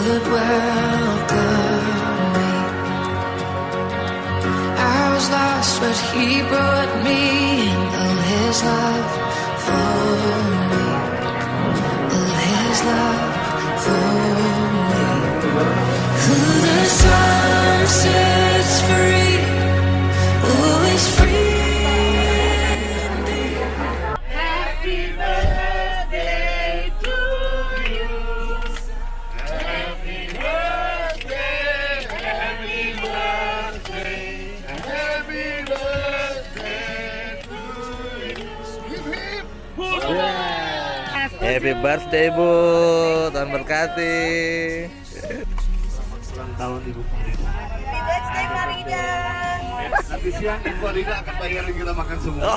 would welcome me. I was lost, but he brought me in. Oh, his love for me. Oh, his love for me. Who the sun sets free, oh, is free. Happy birthday Bu, Tuhan berkati. Ulang tahun Ibu Farida. Happy birthday Farida. Nanti siang Ibu Farida akan bayarin kita makan semua.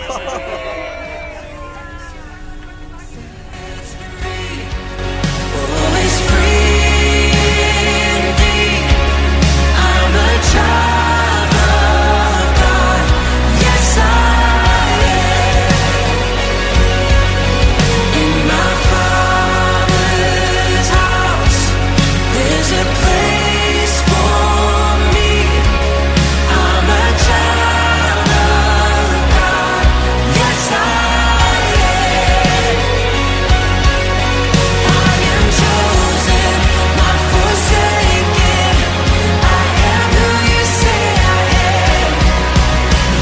Always free indeed. I'm a child of God. Yes, I am. In my Father's house, there's a place for me. I'm a child of God. Yes, I am. I am chosen, not forsaken. I am who you say I am.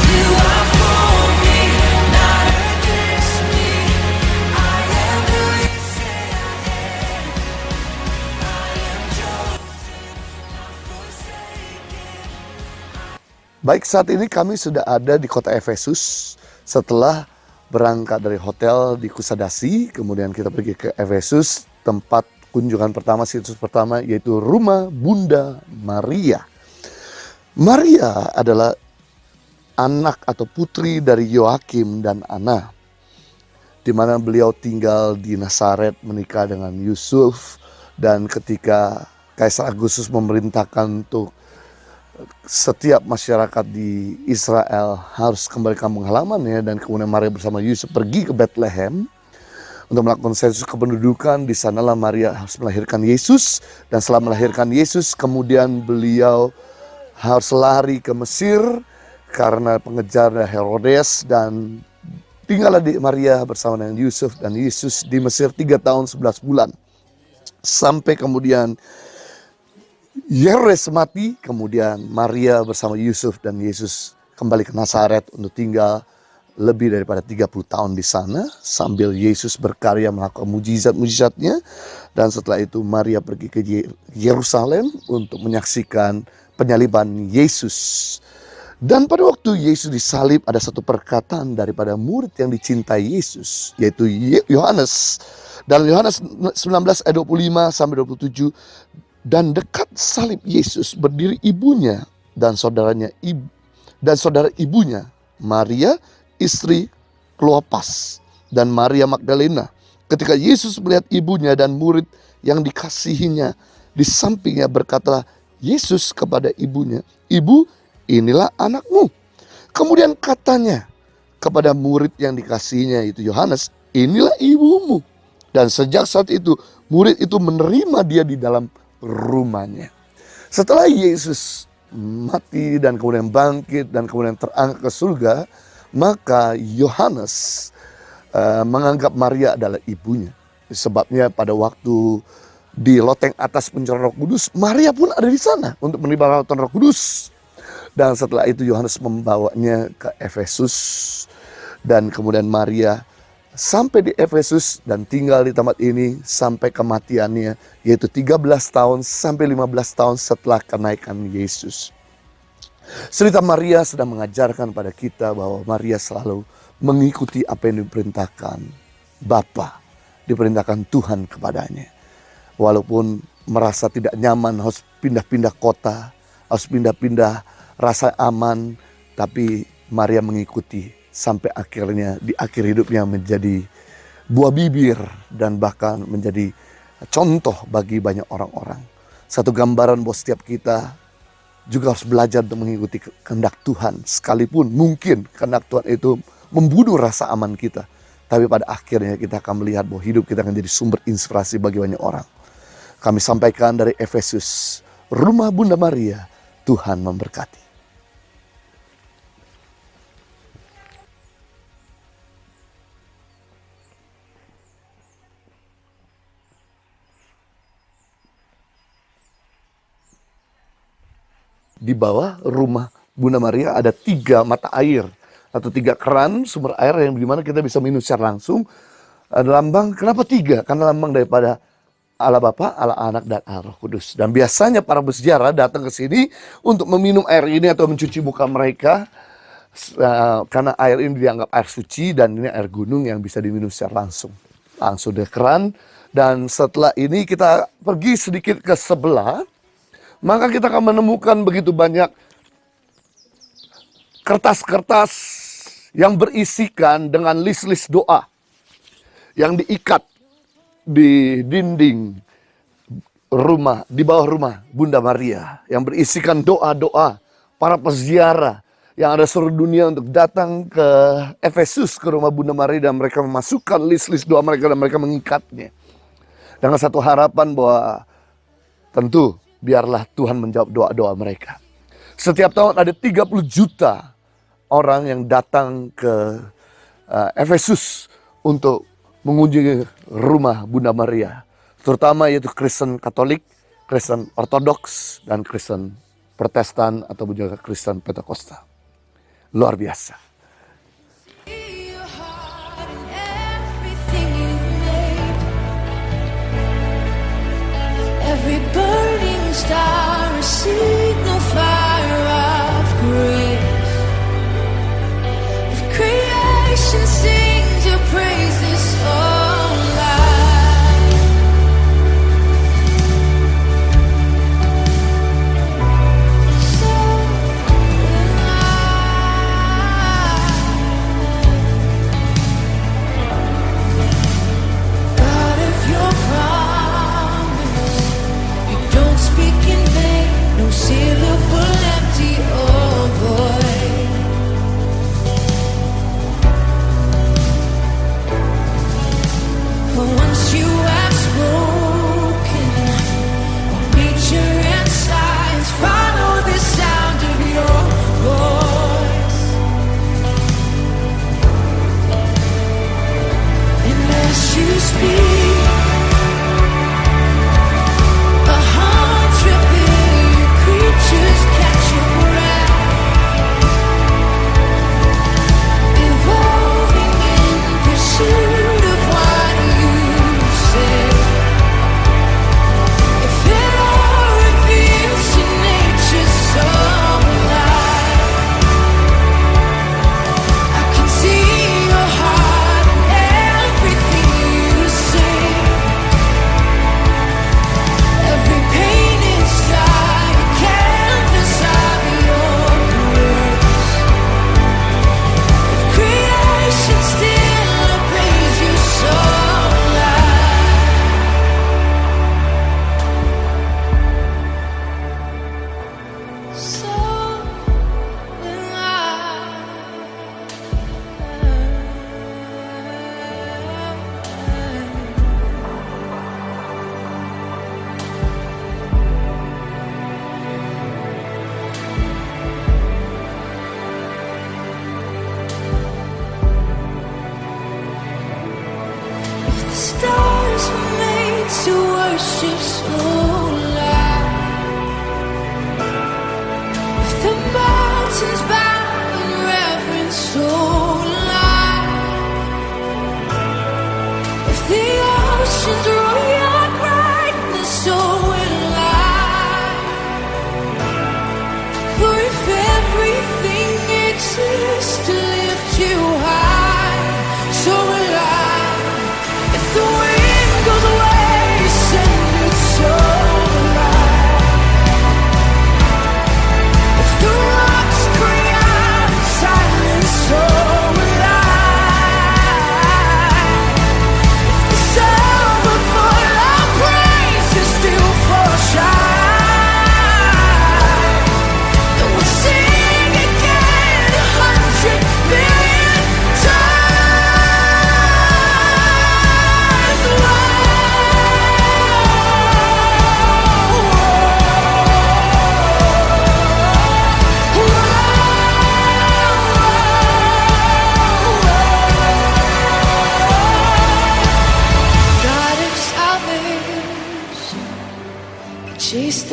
You are for me, not against me. I am who you say I am. I am chosen, not forsaken. Baik, saat ini kami sudah ada di kota Efesus. Setelah berangkat dari hotel di Kusadasi, kemudian kita pergi ke Efesus, tempat kunjungan pertama, situs pertama, yaitu rumah Bunda Maria. Maria adalah anak atau putri dari Yoakim dan Ana, di mana beliau tinggal di Nazaret menikah dengan Yusuf. Dan ketika Kaisar Agustus memerintahkan untuk setiap masyarakat di Israel harus kembali ke kampung halamannya, dan kemudian Maria bersama Yusuf pergi ke Bethlehem untuk melakukan sensus kependudukan. Di sanalah Maria harus melahirkan Yesus, dan setelah melahirkan Yesus kemudian beliau harus lari ke Mesir karena pengejar Herodes, dan tinggallah di Maria bersama dengan Yusuf dan Yesus di Mesir 3 tahun 11 bulan. Sampai kemudian Herodes mati, kemudian Maria bersama Yusuf dan Yesus kembali ke Nazaret untuk tinggal lebih daripada 30 tahun di sana sambil Yesus berkarya melakukan mujizat-mujizatnya. Dan setelah itu Maria pergi ke Yerusalem untuk menyaksikan penyaliban Yesus. Dan pada waktu Yesus disalib ada satu perkataan daripada murid yang dicintai Yesus, yaitu Yohanes. Dalam Yohanes 19 ayat 25 sampai 27, dan dekat salib Yesus berdiri ibunya dan saudara ibunya, Maria istri Klopas dan Maria Magdalena. Ketika Yesus melihat ibunya dan murid yang dikasihinya di sampingnya, berkatalah Yesus kepada ibunya, "Ibu, inilah anakmu." Kemudian katanya kepada murid yang dikasihinya, itu Yohanes, "Inilah ibumu." Dan sejak saat itu murid itu menerima dia di dalam rumahnya. Setelah Yesus mati dan kemudian bangkit dan kemudian terangkat ke surga, maka Yohanes menganggap Maria adalah ibunya. Sebabnya pada waktu di loteng atas pencurahan Roh Kudus, Maria pun ada di sana untuk menerima lautan Roh Kudus. Dan setelah itu Yohanes membawanya ke Efesus, dan kemudian Maria sampai di Efesus dan tinggal di tempat ini sampai kematiannya, yaitu 13 tahun sampai 15 tahun setelah kenaikan Yesus. Cerita Maria sedang mengajarkan pada kita bahwa Maria selalu mengikuti apa yang diperintahkan Bapa, diperintahkan Tuhan kepadanya. Walaupun merasa tidak nyaman, harus pindah-pindah kota, harus pindah-pindah rasa aman, tapi Maria mengikuti sampai akhirnya di akhir hidupnya menjadi buah bibir dan bahkan menjadi contoh bagi banyak orang-orang. Satu gambaran bahwa setiap kita juga harus belajar untuk mengikuti kehendak Tuhan. Sekalipun mungkin kehendak Tuhan itu membunuh rasa aman kita, tapi pada akhirnya kita akan melihat bahwa hidup kita akan jadi sumber inspirasi bagi banyak orang. Kami sampaikan dari Efesus, Rumah Bunda Maria. Tuhan memberkati. Di bawah rumah Bunda Maria ada 3 mata air atau 3 keran sumber air yang dimana kita bisa minum secara langsung. Lambang, kenapa 3? Karena lambang daripada Allah Bapa, Allah Anak, dan Allah Roh Kudus. Dan biasanya para bersejarah datang ke sini untuk meminum air ini atau mencuci muka mereka. Karena air ini dianggap air suci dan ini air gunung yang bisa diminum secara langsung. Langsung dari keran. Dan setelah ini kita pergi sedikit ke sebelah. Maka kita akan menemukan begitu banyak kertas-kertas yang berisikan dengan list-list doa yang diikat di dinding rumah, di bawah rumah Bunda Maria, yang berisikan doa-doa para peziarah yang ada seluruh dunia untuk datang ke Efesus, ke rumah Bunda Maria, dan mereka memasukkan list-list doa mereka dan mereka mengikatnya dengan satu harapan bahwa tentu biarlah Tuhan menjawab doa-doa mereka. Setiap tahun ada 30 juta orang yang datang ke Efesus untuk mengunjungi rumah Bunda Maria. Terutama yaitu Kristen Katolik, Kristen Ortodoks, dan Kristen Protestan atau juga Kristen Pentakosta. Luar biasa. Your heart and everything you've made. Every burning star, a signal fire of grace. If creation sings your praises all life. So God of your promise, you don't speak in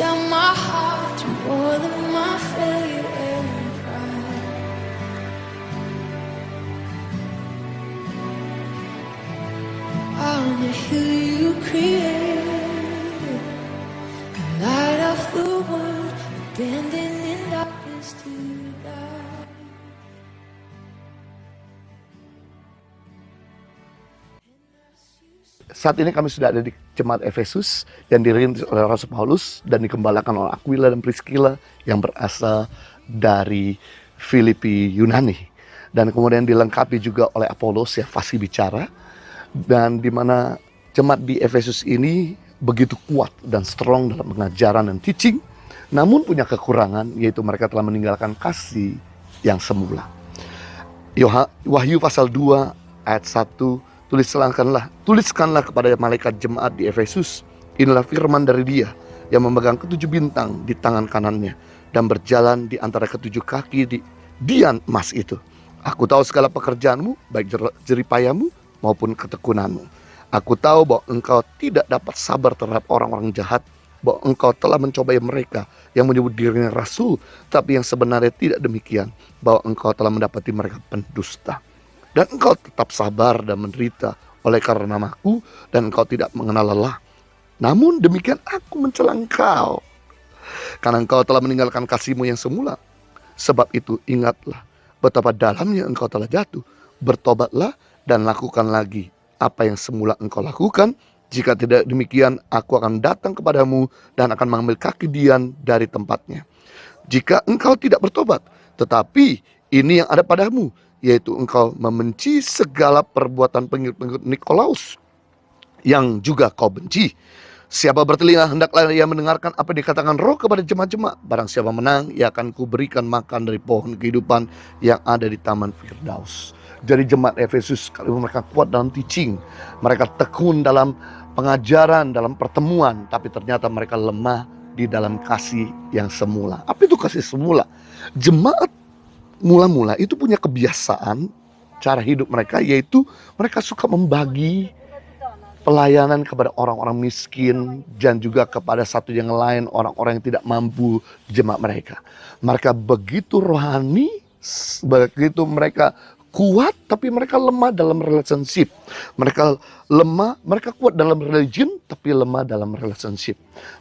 out my heart to more than my failure and pride. On the hill you created, the light of the world, abandoned in darkness to die. Saat ini kami sudah ada di Jemaat Efesus yang dirintis oleh Rasul Paulus dan dikembalakan oleh Aquila dan Priscilla yang berasal dari Filipi, Yunani. Dan kemudian dilengkapi juga oleh Apolos yang fasih bicara. Dan di mana jemaat di Efesus ini begitu kuat dan strong dalam pengajaran dan teaching, namun punya kekurangan, yaitu mereka telah meninggalkan kasih yang semula. Wahyu pasal 2 ayat 1, tuliskanlah kepada malaikat jemaat di Efesus, inilah firman dari Dia yang memegang ketujuh bintang di tangan kanannya dan berjalan di antara ketujuh kaki di dian emas itu. Aku tahu segala pekerjaanmu, baik jeripayamu maupun ketekunanmu. Aku tahu bahwa engkau tidak dapat sabar terhadap orang-orang jahat, bahwa engkau telah mencobai mereka yang menyebut dirinya rasul, tapi yang sebenarnya tidak demikian, bahwa engkau telah mendapati mereka pendusta. Dan engkau tetap sabar dan menderita oleh karena namaku, dan engkau tidak mengenal lelah. Namun demikian aku mencela engkau, karena engkau telah meninggalkan kasihmu yang semula. Sebab itu ingatlah betapa dalamnya engkau telah jatuh. Bertobatlah dan lakukan lagi apa yang semula engkau lakukan. Jika tidak demikian, aku akan datang kepadamu dan akan mengambil kaki Dian dari tempatnya. Jika engkau tidak bertobat, tetapi ini yang ada padamu, yaitu engkau membenci segala perbuatan pengikut-pengikut Nikolaus yang juga kau benci. Siapa bertelinga hendaklah ia mendengarkan apa yang dikatakan Roh kepada jemaat-jemaat. Barang siapa menang, ia akan kuberikan makan dari pohon kehidupan yang ada di Taman Firdaus. Jadi jemaat Efesus, kalau mereka kuat dalam teaching, mereka tekun dalam pengajaran, dalam pertemuan, tapi ternyata mereka lemah di dalam kasih yang semula. Apa itu kasih semula? Jemaat mula-mula itu punya kebiasaan cara hidup mereka, yaitu mereka suka membagi pelayanan kepada orang-orang miskin dan juga kepada satu yang lain, orang-orang yang tidak mampu, jemaat mereka. Mereka begitu rohani, begitu mereka kuat, tapi mereka lemah dalam relationship. Mereka lemah, mereka kuat dalam religion, tapi lemah dalam relationship.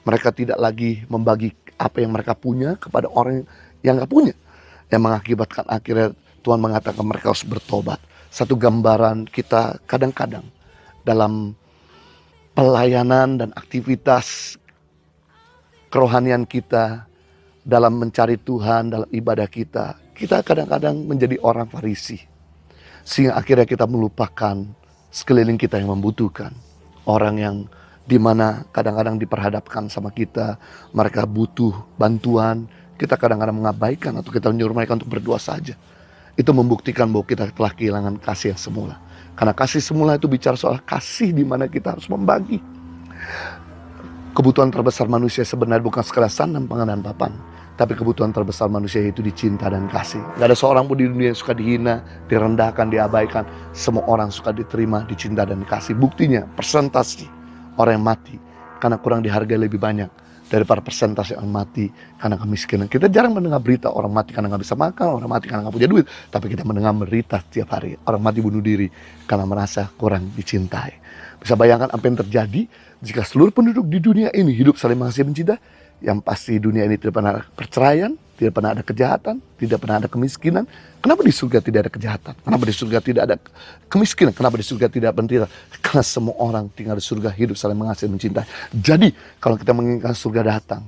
Mereka tidak lagi membagi apa yang mereka punya kepada orang yang gak punya, yang mengakibatkan akhirnya Tuhan mengatakan mereka harus bertobat. Satu gambaran kita kadang-kadang dalam pelayanan dan aktivitas kerohanian kita, dalam mencari Tuhan, dalam ibadah kita kadang-kadang menjadi orang Farisi, sehingga akhirnya kita melupakan sekeliling kita yang membutuhkan. Orang yang dimana kadang-kadang diperhadapkan sama kita, mereka butuh bantuan, kita kadang-kadang mengabaikan atau kita menyuruh mereka untuk berdoa saja. Itu membuktikan bahwa kita telah kehilangan kasih yang semula. Karena kasih semula itu bicara soal kasih di mana kita harus membagi. Kebutuhan terbesar manusia sebenarnya bukan sekedar sandang, pangan, dan papan, tapi kebutuhan terbesar manusia itu dicinta dan kasih. Gak ada seorang pun di dunia yang suka dihina, direndahkan, diabaikan. Semua orang suka diterima, dicinta, dan dikasih. Buktinya persentase orang yang mati karena kurang dihargai lebih banyak daripada persentase orang mati karena kemiskinan. Kita jarang mendengar berita orang mati karena gak bisa makan, orang mati karena gak punya duit. Tapi kita mendengar berita setiap hari orang mati bunuh diri karena merasa kurang dicintai. Bisa bayangkan apa yang terjadi jika seluruh penduduk di dunia ini hidup saling mengasihi mencinta. Yang pasti dunia ini tidak pernah ada perceraian, tidak pernah ada kejahatan, tidak pernah ada kemiskinan. Kenapa di surga tidak ada kejahatan? Kenapa di surga tidak ada kemiskinan? Kenapa di surga tidak ada penderitaan? Karena semua orang tinggal di surga hidup saling mengasihi mencintai. Jadi kalau kita menginginkan surga datang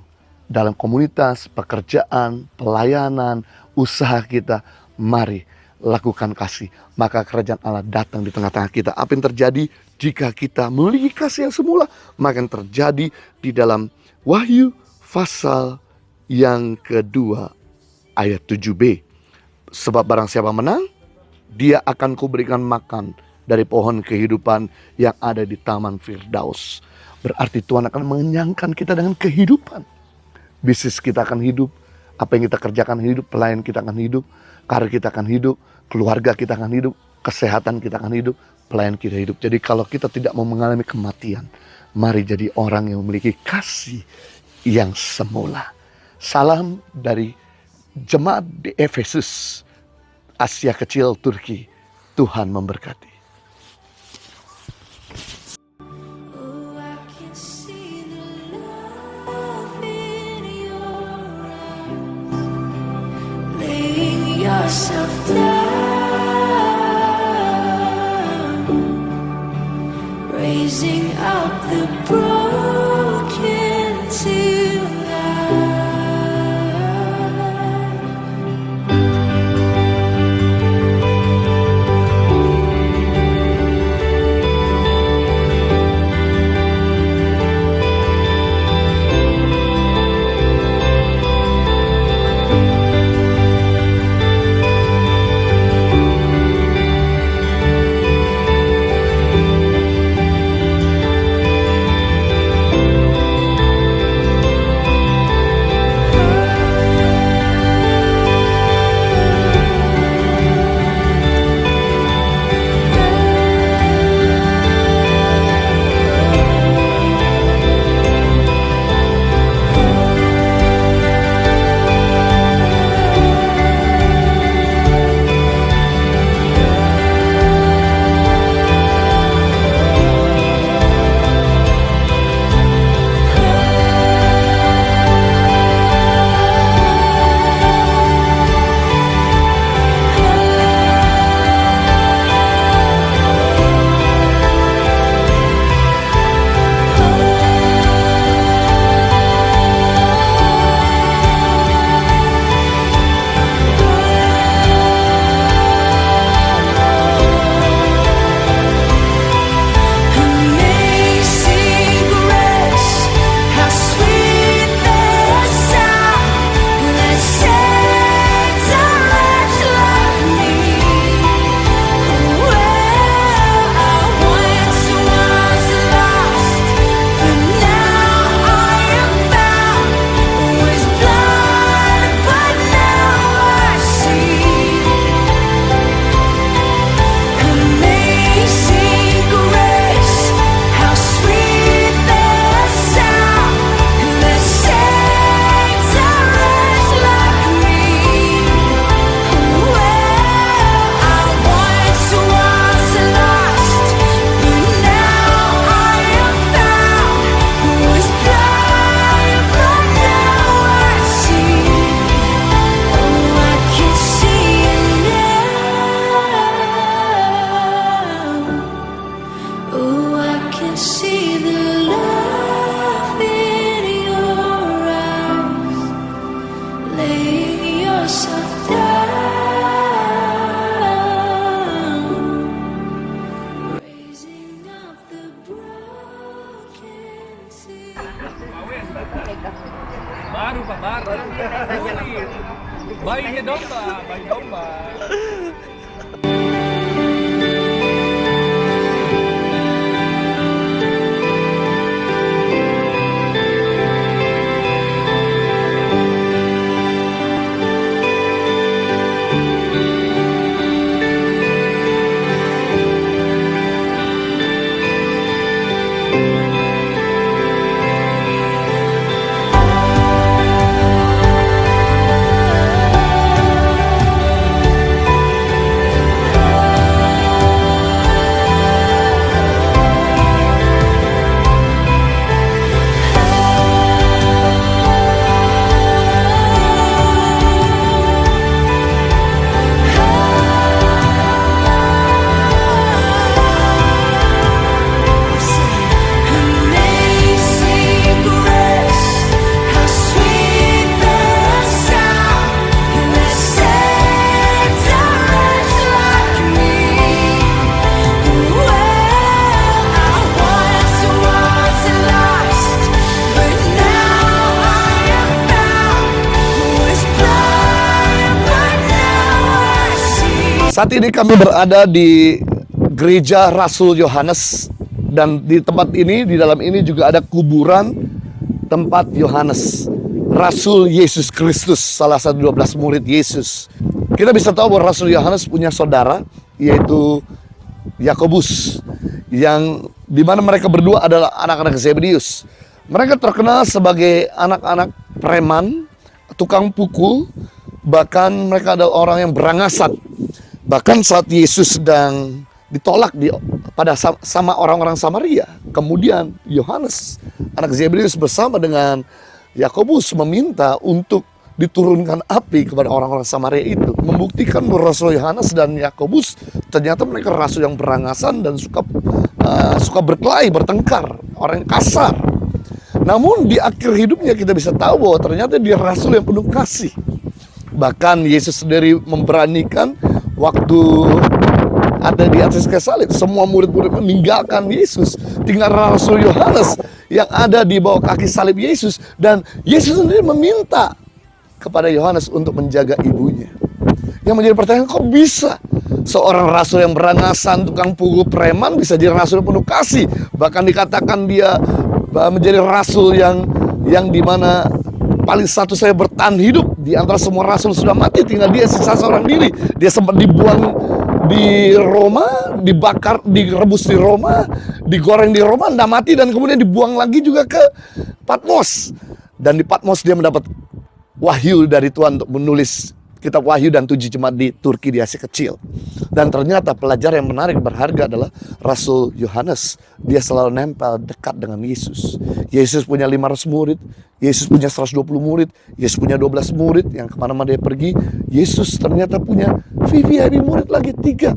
dalam komunitas, pekerjaan, pelayanan, usaha kita, mari lakukan kasih. Maka kerajaan Allah datang di tengah-tengah kita. Apa yang terjadi jika kita memiliki kasih yang semula? Maka yang terjadi di dalam Wahyu pasal yang kedua ayat 7b. Sebab barang siapa menang, dia akan kuberikan makan dari pohon kehidupan yang ada di Taman Firdaus. Berarti Tuhan akan mengenyangkan kita dengan kehidupan. Bisnis kita akan hidup, apa yang kita kerjakan hidup, pelayan kita akan hidup, karir kita akan hidup, keluarga kita akan hidup, kesehatan kita akan hidup, pelayan kita hidup. Jadi kalau kita tidak mau mengalami kematian, mari jadi orang yang memiliki kasih yang semula. Salam dari jemaat di Efesus, Asia Kecil, Turki. Tuhan memberkati. Oh, I can see the love in your eyes, laying yourself down, raising up the broken to life. Amazing grace, how sweet the sound that saved a wretch like me. Well, I once was lost, but now I am found. Was blind, but now I see. Amazing grace, how sweet the sound that saves a wretch like me. Well, I once was lost, but now I am found. Was blind, but now I see. Oh, I can see it now. Oh, I can see the love in your eyes, laying yourself down, raising up the broken to Baru Pak, baru. Bayinya domba, bayi domba. Amazing grace, how sweet the sound that saved a wretch like me. Well, I once was lost, but now I am found. Was blind, but now I see. Saat ini kami berada di Gereja Rasul Yohanes, dan di tempat ini, di dalam ini juga ada kuburan tempat Yohanes, Rasul Yesus Kristus, salah satu 12 murid Yesus. Kita bisa tahu bahwa Rasul Yohanes punya saudara, yaitu Yakobus, yang dimana mereka berdua adalah anak-anak Zebedeus. Mereka terkenal sebagai anak-anak preman, tukang pukul, bahkan mereka adalah orang yang berangasan. Bahkan saat Yesus sedang ditolak sama orang-orang Samaria, kemudian Yohanes, anak Zebedeus bersama dengan Yakobus meminta untuk diturunkan api kepada orang-orang Samaria itu, membuktikan bahwa Rasul Yohanes dan Yakobus ternyata mereka rasul yang berangasan dan suka berkelahi, bertengkar, orang yang kasar. Namun di akhir hidupnya kita bisa tahu bahwa ternyata dia rasul yang penuh kasih. Bahkan Yesus sendiri memberanikan waktu ada di atas kayu salib, semua murid-murid meninggalkan Yesus, tinggal Rasul Yohanes yang ada di bawah kaki salib Yesus, dan Yesus sendiri meminta kepada Yohanes untuk menjaga ibunya. Yang menjadi pertanyaan, kok bisa seorang rasul yang berangasan, tukang pukul, preman bisa jadi rasul yang penuh kasih? Bahkan dikatakan dia menjadi rasul yang dimana paling satu saya bertahan hidup di antara semua rasul sudah mati, tinggal dia sisa seorang diri. Dia sempat dibuang di Roma, dibakar, direbus di Roma, digoreng di Roma, tidak mati, dan kemudian dibuang lagi juga ke Patmos. Dan di Patmos dia mendapat wahyu dari Tuhan untuk menulis kitab Wahyu dan 7 jemaat di Turki, di Asia Kecil. Dan ternyata pelajaran yang menarik berharga adalah Rasul Yohanes. Dia selalu nempel dekat dengan Yesus. Yesus punya 500 murid, Yesus punya 120 murid, Yesus punya 12 murid yang kemana-mana dia pergi. Yesus ternyata punya VVIP murid lagi 3.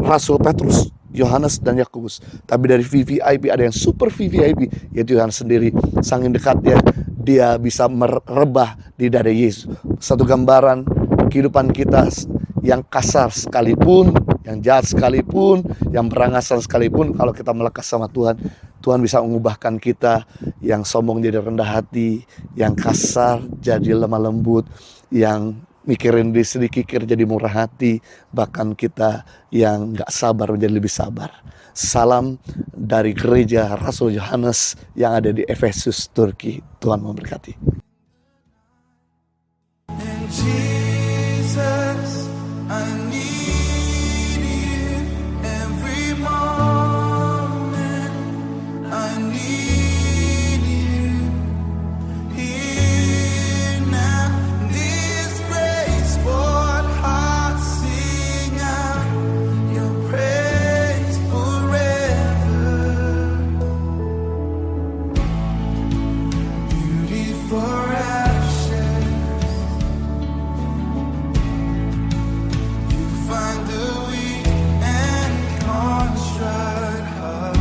Rasul Petrus, Yohanes, dan Yakobus. Tapi dari VVIP ada yang super VVIP, yaitu Yohanes sendiri. Saking dekatnya dia bisa merebah di dada Yesus. Satu gambaran kehidupan kita yang kasar sekalipun, yang jahat sekalipun, yang berangasan sekalipun, kalau kita melekat sama Tuhan, Tuhan bisa mengubahkan kita yang sombong jadi rendah hati, yang kasar jadi lemah lembut, yang mikirin diri sendiri kikir jadi murah hati, bahkan kita yang gak sabar menjadi lebih sabar. Salam dari gereja Rasul Yohanes yang ada di Efesus, Turki. Tuhan memberkati. Jesus, I need you every moment. I need you here now. This grace, Lord, heart sing out your praise forever. Beauty for ashes. Find the weak and contrite heart,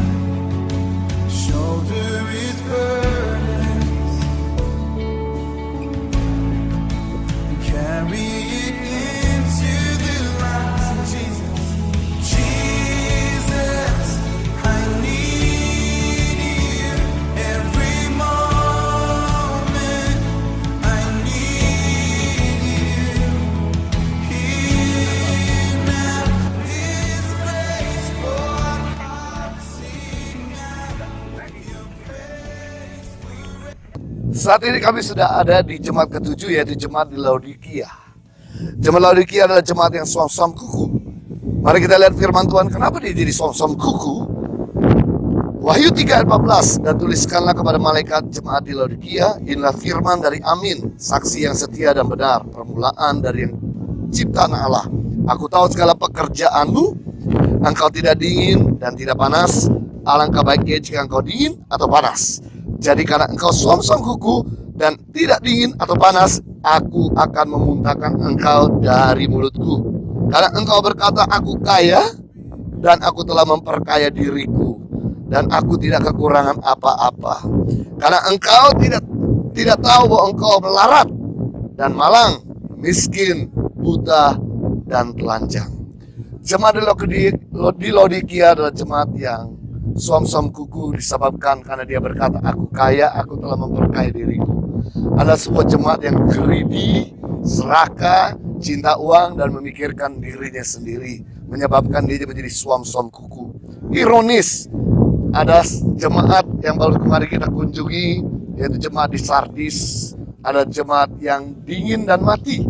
shoulder its burdens, and carry it into the light. Jesus, Jesus, I need you every moment. I need you here now. This grace, Lord, I sing out your praise. Saat ini kami sudah ada di jemaat ke-7, yaitu jemaat di Laodikia. Jemaat Laodikia adalah jemaat yang som-som kuku. Mari kita lihat firman Tuhan, kenapa dia jadi som-som kuku. Wahyu 3 ayat 14, dan tuliskanlah kepada malaikat jemaat di Laodikia, inilah firman dari Amin, saksi yang setia dan benar, permulaan dari yang ciptaan Allah. Aku tahu segala pekerjaanmu, engkau tidak dingin dan tidak panas. Alangkah baiknya jika engkau dingin atau panas. Jadi karena engkau som-som kuku dan tidak dingin atau panas, aku akan memuntahkan engkau dari mulutku. Karena engkau berkata, aku kaya dan aku telah memperkaya diriku, dan aku tidak kekurangan apa-apa. Karena engkau tidak tahu bahwa engkau melarat dan malang, miskin, buta, dan telanjang. Jemaat di Laodikia adalah jemaat yang som-som kuku disebabkan karena dia berkata, aku kaya, aku telah memperkaya diriku. Ada sebuah jemaat yang greedy, serakah, cinta uang, dan memikirkan dirinya sendiri, menyebabkan dia menjadi som-som kuku. Ironis, ada jemaat yang baru kemarin kita kunjungi, yaitu jemaat di Sardis. Ada jemaat yang dingin dan mati.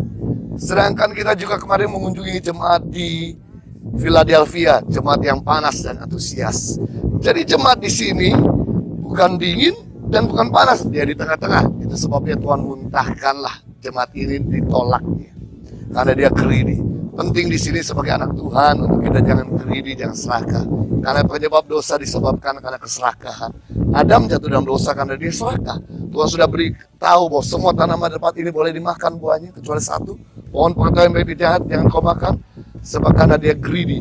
Sedangkan kita juga kemarin mengunjungi jemaat di Philadelphia, jemaat yang panas dan antusias. Jadi jemaat di sini bukan dingin dan bukan panas, dia di tengah-tengah. Itu sebabnya Tuhan muntahkanlah jemaat ini ditolaknya, karena dia greedy. Penting di sini sebagai anak Tuhan untuk kita jangan greedy, jangan serakah. Karena penyebab dosa disebabkan karena keserakahan. Adam jatuh dalam dosa karena dia serakah. Tuhan sudah beritahu bahwa semua tanaman di tempat ini boleh dimakan buahnya kecuali satu, pohon pengetahuan baik dan jahat jangan kau makan. Sebab karena dia greedy,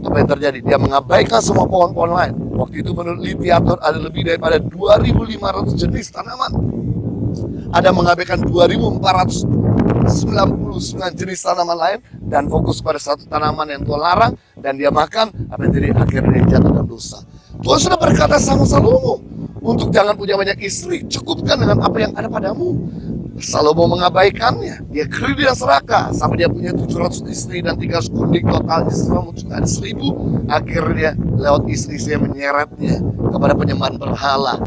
apa yang terjadi? Dia mengabaikan semua pohon-pohon lain. Waktu itu menurut literatur ada lebih daripada 2.500 jenis tanaman. Ada mengabaikan 2.499 jenis tanaman lain dan fokus pada satu tanaman yang Tuhan larang dan dia makan. Apa yang terjadi? Akhirnya dia jatuh dalam dosa. Tuhan sudah berkata sama Salomo untuk jangan punya banyak istri, cukupkan dengan apa yang ada padamu. Salomo mengabaikannya. Dia greedy dan serakah sampai dia punya 700 istri dan 300 kundik, totalnya ada 1.000. Akhirnya lewat istri saya menyeretnya kepada penyembahan berhala.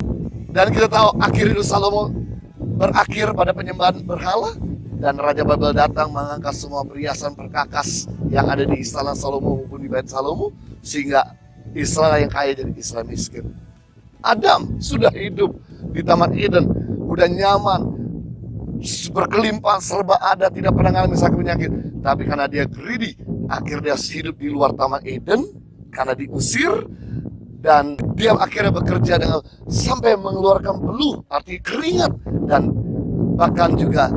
Dan kita tahu akhir hidup Salomo berakhir pada penyembahan berhala. Dan Raja Babel datang mengangkat semua perhiasan perkakas yang ada di istana Salomo maupun di bait Salomo, sehingga Israel yang kaya jadi Israel miskin. Adam sudah hidup di Taman Eden, udah nyaman, berkelimpahan, serba ada, tidak pernah mengalami sakit penyakit. Tapi karena dia greedy, akhirnya hidup di luar Taman Eden karena diusir. Dan dia akhirnya bekerja dengan sampai mengeluarkan beluh, arti keringat. Dan bahkan juga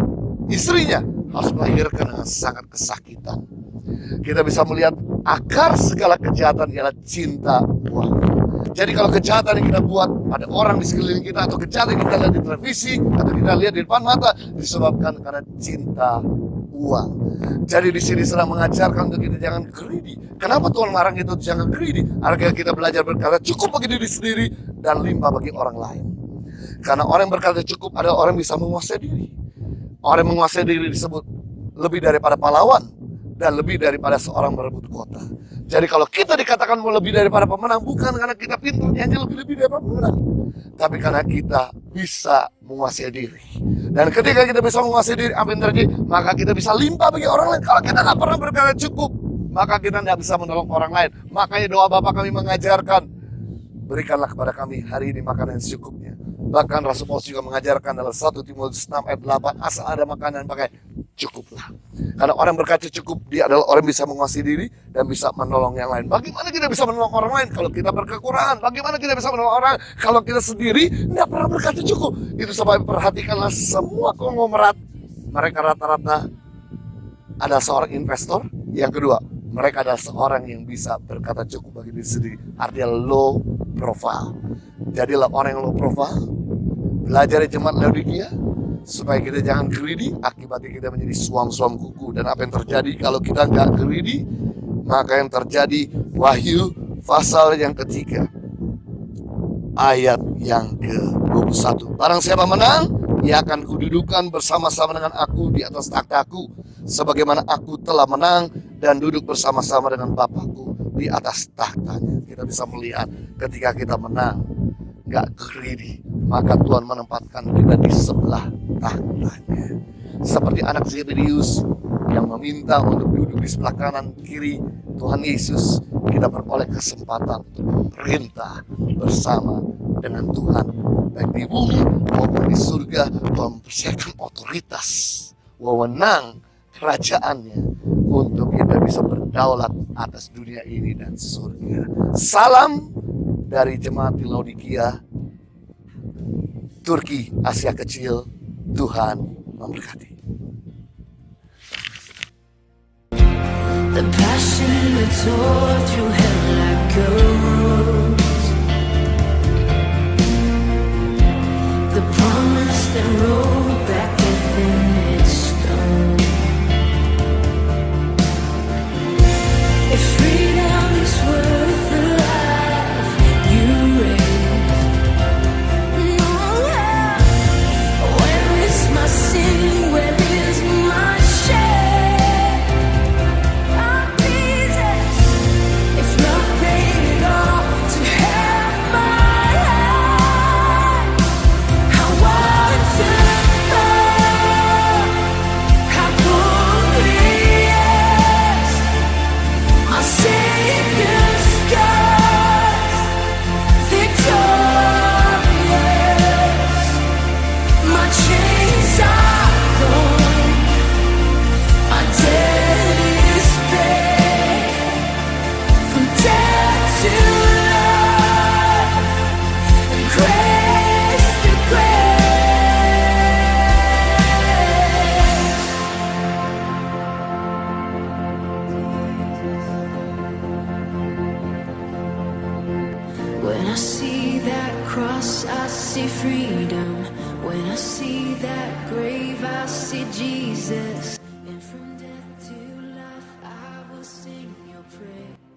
istrinya harus melahirkan dengan sangat kesakitan. Kita bisa melihat akar segala kejahatan ialah cinta uang. Jadi kalau kejahatan yang kita buat pada orang di sekeliling kita, atau kejahatan yang kita lihat di televisi, atau kita lihat di depan mata, disebabkan karena cinta uang. Jadi di sini sedang mengajarkan untuk kita jangan greedy. Kenapa Tuhan larang kita jangan greedy? Agar kita belajar berkata cukup bagi diri sendiri dan limpah bagi orang lain. Karena orang yang berkata cukup adalah orang yang bisa menguasai diri. Orang yang menguasai diri disebut lebih daripada pahlawan dan lebih daripada seorang berebut kota. Jadi kalau kita dikatakan mau lebih daripada pemenang, bukan karena kita pintar nyanyi lebih daripada pemenang, tapi karena kita bisa menguasai diri. Dan ketika kita bisa menguasai diri, apa yang terjadi? Maka kita bisa limpah bagi orang lain. Kalau kita nggak pernah berkata cukup, maka kita tidak bisa menolong orang lain. Makanya doa Bapa kami mengajarkan, berikanlah kepada kami hari ini makanan yang secukupnya. Bahkan Rasul Paulus juga mengajarkan dalam 1 Timotius 6 ayat 8, asal ada makanan pakai cukuplah. Karena orang berkata cukup, dia adalah orang yang bisa menguasai diri dan bisa menolong yang lain. Bagaimana kita bisa menolong orang lain kalau kita berkekurangan? Bagaimana kita bisa menolong orang kalau kita sendiri tidak pernah berkata cukup? Itu sebab perhatikanlah semua konglomerat. Mereka rata-rata adalah seorang investor. Yang kedua, mereka adalah seorang yang bisa berkata cukup bagi diri sendiri. Artinya low profile. Jadilah orang yang low profile. Belajar di jemaat Laodikia supaya kita jangan greedy, akibatnya kita menjadi suam-suam kuku. Dan apa yang terjadi kalau kita nggak greedy? Maka yang terjadi Wahyu pasal yang ketiga ayat yang ke-21. Barang siapa menang, ia akan kududukan bersama-sama dengan aku di atas takhtaku, sebagaimana aku telah menang dan duduk bersama-sama dengan Bapakku di atas tahtanya. Kita bisa melihat ketika kita menang, nggak greedy, maka Tuhan menempatkan kita di sebelah tahtanya. Seperti anak Zebedeus yang meminta untuk duduk di sebelah kanan kiri Tuhan Yesus, kita beroleh kesempatan untuk memerintah bersama dengan Tuhan, baik di bumi maupun di surga. Tuhan mempersiapkan otoritas, wewenang kerajaannya untuk kita bisa berdaulat atas dunia ini dan surga. Salam dari jemaat di Laodikia, Turki, Asia Kecil. Tuhan memberkati. The passion that tore through hell like gold, the promise that rolled back within its stone. If freedom is worth the life you raised, where is my sin? Where is my shame? If love paid it all to have my life, how I turn see Jesus. And from death to life, I will sing your praise.